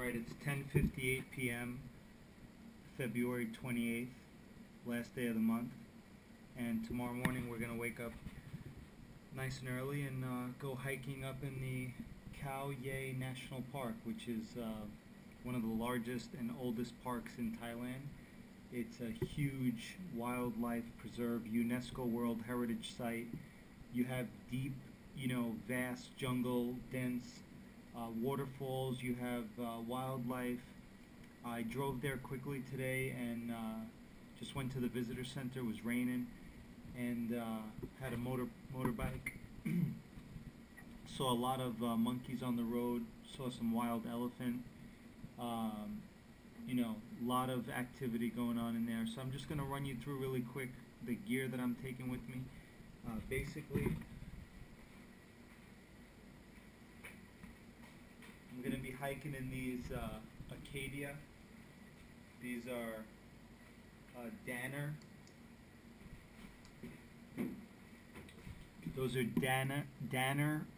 Alright, it's 10:58 p.m., February 28th, last day of the month, and tomorrow morning we're going to wake up nice and early and go hiking up in the Khao Yai National Park, which is one of the largest and oldest parks in Thailand. It's a huge wildlife preserve, UNESCO World Heritage Site. You have deep, vast jungle, dense waterfalls, you have wildlife. I drove there quickly today and just went to the visitor center. It was raining, and had a motorbike. Saw a lot of monkeys on the road, saw some wild elephant. A lot of activity going on in there. So I'm just going to run you through really quick the gear that I'm taking with me. Basically, I'm going to be hiking in these Acadia. These are Danner. Those are Danner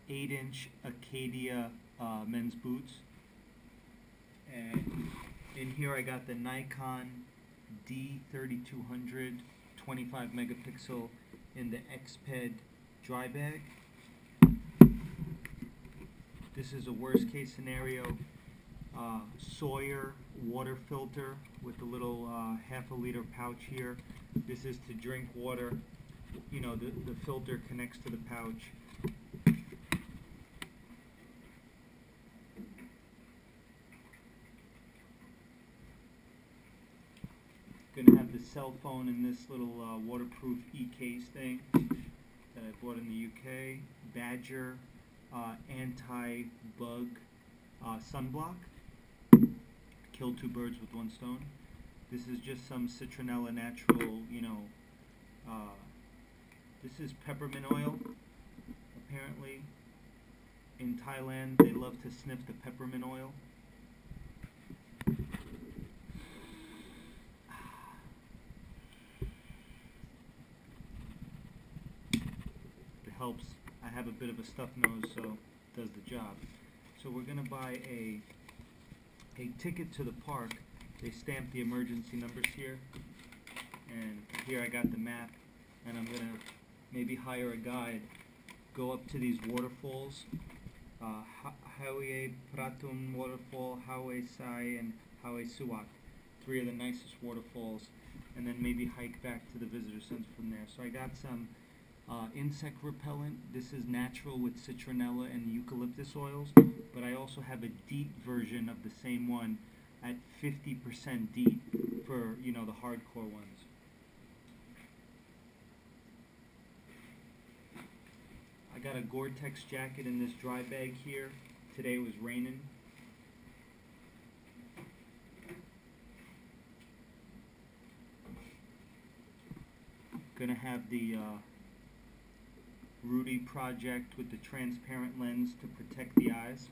8-inch Acadia men's boots. And in here I got the Nikon D3200 25 megapixel in the XPED dry bag. This is a worst case scenario Sawyer water filter with a little half a liter pouch here. This is to drink water. The filter connects to the pouch. Gonna have the cell phone in this little waterproof e-case thing that I bought in the UK. Badger anti-bug sunblock. Kill two birds with one stone. This is just some citronella natural, this is peppermint oil. Apparently, in Thailand, they love to sniff the peppermint oil. It helps. I have a bit of a stuffed nose, so it does the job. So we're going to buy a ticket to the park. They stamp the emergency numbers here, and here I got the map, and I'm going to maybe hire a guide, go up to these waterfalls, Hawaii Pratum waterfall, Hawaii Sai, and Hawaii Suwak, three of the nicest waterfalls, and then maybe hike back to the visitor center from there. So I got some insect repellent. This is natural with citronella and eucalyptus oils, but I also have a DEET version of the same one at 50% DEET for, the hardcore ones. I got a Gore-Tex jacket in this dry bag here. Today it was raining. Gonna have the Rudy project with the transparent lens to protect the eyes.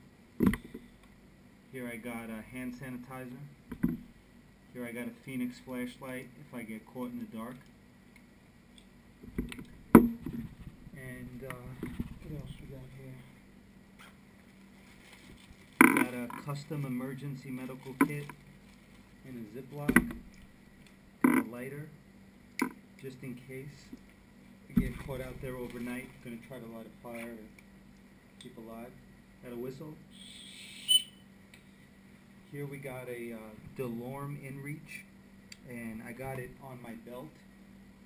Here I got a hand sanitizer. Here I got a Phoenix flashlight if I get caught in the dark. And what else we got here? Got a custom emergency medical kit in a Ziploc. Got a lighter, just in case I get caught out there overnight. Gonna try to light a fire to keep alive. Got a whistle. Here we got a DeLorme InReach, and I got it on my belt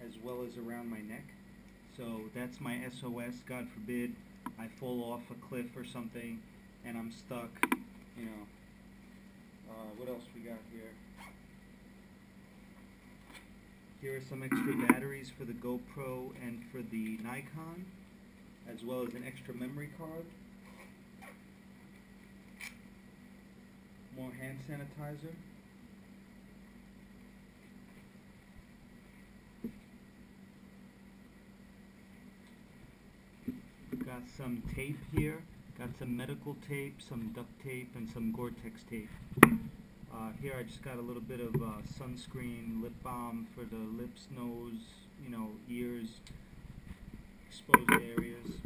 as well as around my neck. So that's my SOS. God forbid I fall off a cliff or something and I'm stuck. What else we got here? Here are some extra batteries for the GoPro and for the Nikon, as well as an extra memory card. More hand sanitizer. Got some tape here. Got some medical tape, some duct tape, and some Gore-Tex tape. Here I just got a little bit of sunscreen, lip balm for the lips, nose, ears, exposed areas.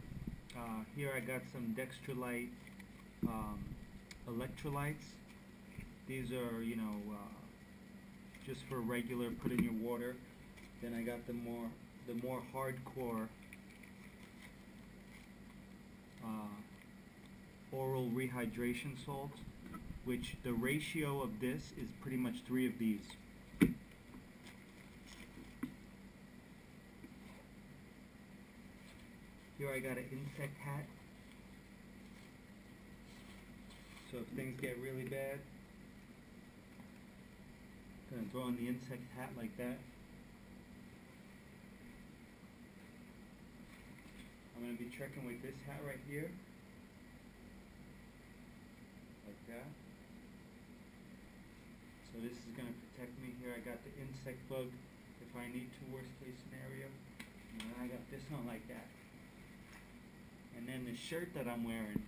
Here I got some Dextrolite electrolytes These are, you know, just for regular, put in your water. Then I got the more hardcore oral rehydration salt, which the ratio of this is pretty much 3 of these. Here I got an insect hat. So if things get really bad, I'm gonna throw on the insect hat like that. I'm gonna be trekking with this hat right here, like that. So this is gonna protect me. Here I got the insect bug if I need to, worst case scenario. And then I got this on like that. And then the shirt that I'm wearing,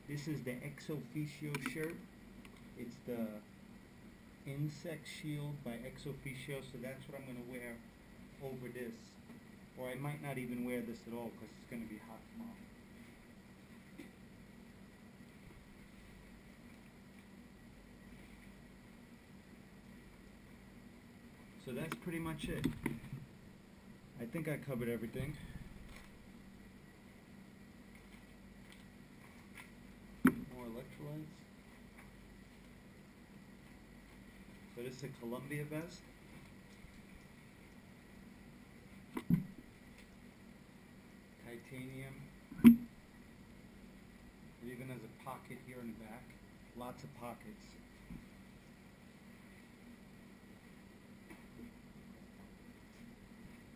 this is the Ex Officio shirt. It's the Insect Shield by Ex Officio, so that's what I'm going to wear over this. Or I might not even wear this at all because it's going to be hot tomorrow. So that's pretty much it. I think I covered everything. More electrolytes. So this is a Columbia vest. Titanium. It even has a pocket here in the back. Lots of pockets.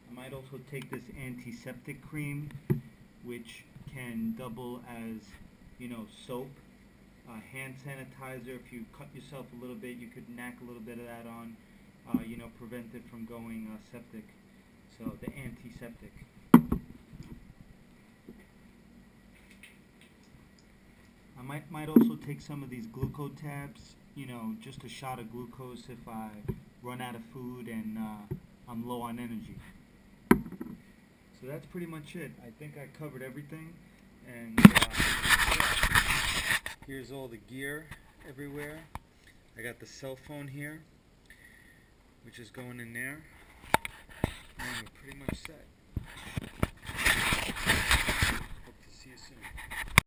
I might also take this antiseptic cream, which can double as, you know, soap. Hand sanitizer. If you cut yourself a little bit, you could knack a little bit of that on, you know, prevent it from going septic. So the antiseptic. I might also take some of these glucose tabs, you know, just a shot of glucose if I run out of food and I'm low on energy. So that's pretty much it. I think I covered everything, and yeah. Here's all the gear everywhere. I got the cell phone here, which is going in there, and we're pretty much set. Hope to see you soon.